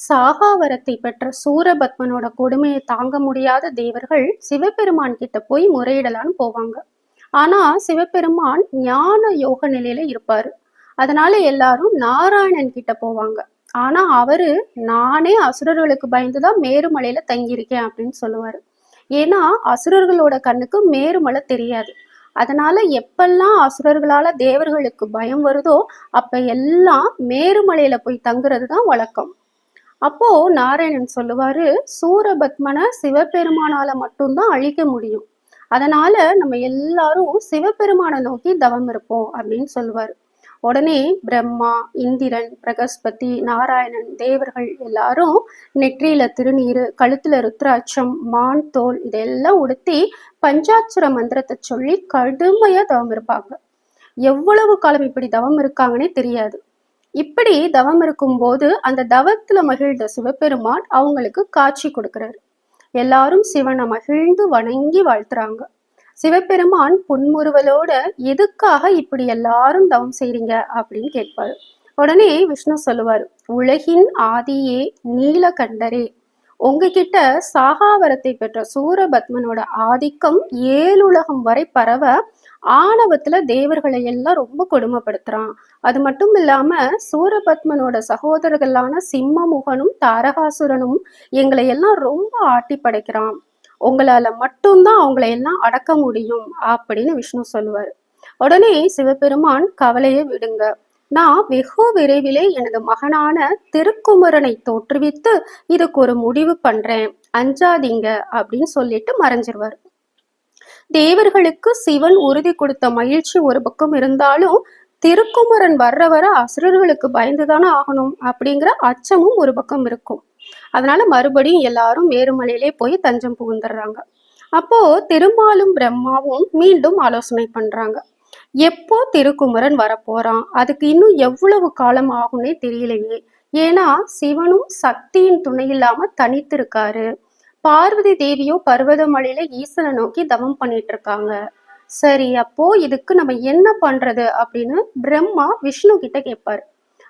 சாகாவரத்தை பெற்ற சூரபத்மனோட கொடுமையை தாங்க முடியாத தேவர்கள் சிவபெருமான் கிட்ட போய் முறையிடலான்னு போவாங்க. ஆனா சிவபெருமான் ஞான யோக நிலையில இருப்பாரு. அதனால எல்லாரும் நாராயணன் கிட்ட போவாங்க. ஆனா அவரு நானே அசுரர்களுக்கு பயந்துதான் மேருமலையில தங்கியிருக்கேன் அப்படின்னு சொல்லுவாரு. ஏன்னா அசுரர்களோட கண்ணுக்கு மேருமலை தெரியாது. அதனால எப்பெல்லாம் அசுரர்களால தேவர்களுக்கு பயம் வருதோ அப்ப எல்லாம் மேருமலையில போய் தங்குறது தான் வழக்கம். அப்போ நாராயணன் சொல்லுவாரு, சூரபத்மனை சிவபெருமானால மட்டும்தான் அழிக்க முடியும். அதனால நம்ம எல்லாரும் சிவபெருமானை நோக்கி தவம் இருப்போம் அப்படின்னு சொல்லுவாரு. உடனே பிரம்மா, இந்திரன், பிரகஸ்பதி, நாராயணன், தேவர்கள் எல்லாரும் நெற்றியில திருநீரு, கழுத்துல ருத்ராட்சம், மான் தோல் இதெல்லாம் உடுத்தி பஞ்சாட்சர மந்திரத்தை சொல்லி கடுமையா தவம் இருப்பாங்க. எவ்வளவு காலம் இப்படி தவம் இருக்காங்கன்னே தெரியாது. இப்படி தவம் இருக்கும்போது அந்த தவத்துல மகிழ்ந்த சிவபெருமான் அவங்களுக்கு காட்சி கொடுக்கிறாரு. எல்லாரும் சிவனை மகிழ்ந்து வணங்கி வாழ்த்துறாங்க. சிவபெருமான் புன்முறுவலோட எதுக்காக இப்படி எல்லாரும் தவம் செய்றீங்க அப்படின்னு கேட்பாரு. உடனே விஷ்ணு சொல்லுவாரு, உலகின் ஆதியே நீலகண்டரே, உங்ககிட்ட சாகாவரத்தை பெற்ற சூரபத்மனோட ஆதிக்கம் ஏழுலகம் வரை பரவ ஆணவத்துல தேவர்களை எல்லாம் ரொம்ப கொடுமைப்படுத்துறான். அது மட்டும் இல்லாம சூரபத்மனோட சகோதரர்களான சிம்மமுகனும் தாரகாசுரனும் எங்களை எல்லாம் ரொம்ப ஆட்டி படைக்கிறான். உங்களால மட்டும்தான் அவங்களை எல்லாம் அடக்க முடியும் அப்படின்னு விஷ்ணு சொல்லுவாரு. உடனே சிவபெருமான், கவலையை விடுங்க, நான் வெகு விரைவிலே எனது மகனான திருக்குமரனை தோற்றுவித்து இதுக்கு ஒரு முடிவு பண்றேன், அஞ்சாதீங்க அப்படின்னு சொல்லிட்டு மறைஞ்சிருவாரு. தேவர்களுக்கு சிவன் உறுதி கொடுத்த மகிழ்ச்சி ஒரு பக்கம் இருந்தாலும் திருக்குமரன் வர்ற வர அசுரர்களுக்கு பயந்துதானே ஆகணும் அப்படிங்கிற அச்சமும் ஒரு பக்கம் இருக்கும். அதனால மறுபடியும் எல்லாரும் மேருமலையிலே போய் தஞ்சம் புகுந்துடுறாங்க. அப்போ திருமாலும் பிரம்மாவும் மீண்டும் ஆலோசனை பண்றாங்க. எப்போ திருக்குமரன் வரப்போறான், அதுக்கு இன்னும் எவ்வளவு காலம் ஆகும்னே தெரியலையே. ஏன்னா சிவனும் சக்தியின் துணை இல்லாம தனித்திருக்காரு. பார்வதி தேவியோ பர்வதமலையில ஈசனை நோக்கி தவம் பண்ணிட்டு இருக்காங்க. சரி, அப்போ இதுக்கு நம்ம என்ன பண்றது அப்படின்னு பிரம்மா விஷ்ணு கிட்ட கேட்பாரு.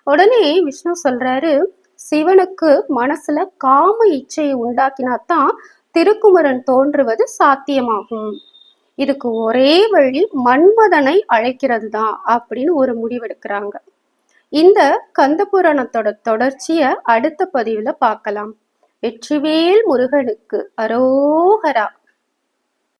உடனே விஷ்ணு சொல்றாரு, சிவனுக்கு மனசுல காம இச்சையை உண்டாக்கினாத்தான் திருக்குமரன் தோன்றுவது சாத்தியமாகும். இதுக்கு ஒரே வழி மன்மதனை அழைக்கிறது தான் அப்படின்னு ஒரு முடிவெடுக்கிறாங்க. இந்த கந்த புராணத்தோட தொடர்ச்சிய அடுத்த பதிவுல பார்க்கலாம். வெற்றிவேல் முருகனுக்கு அரோகரா.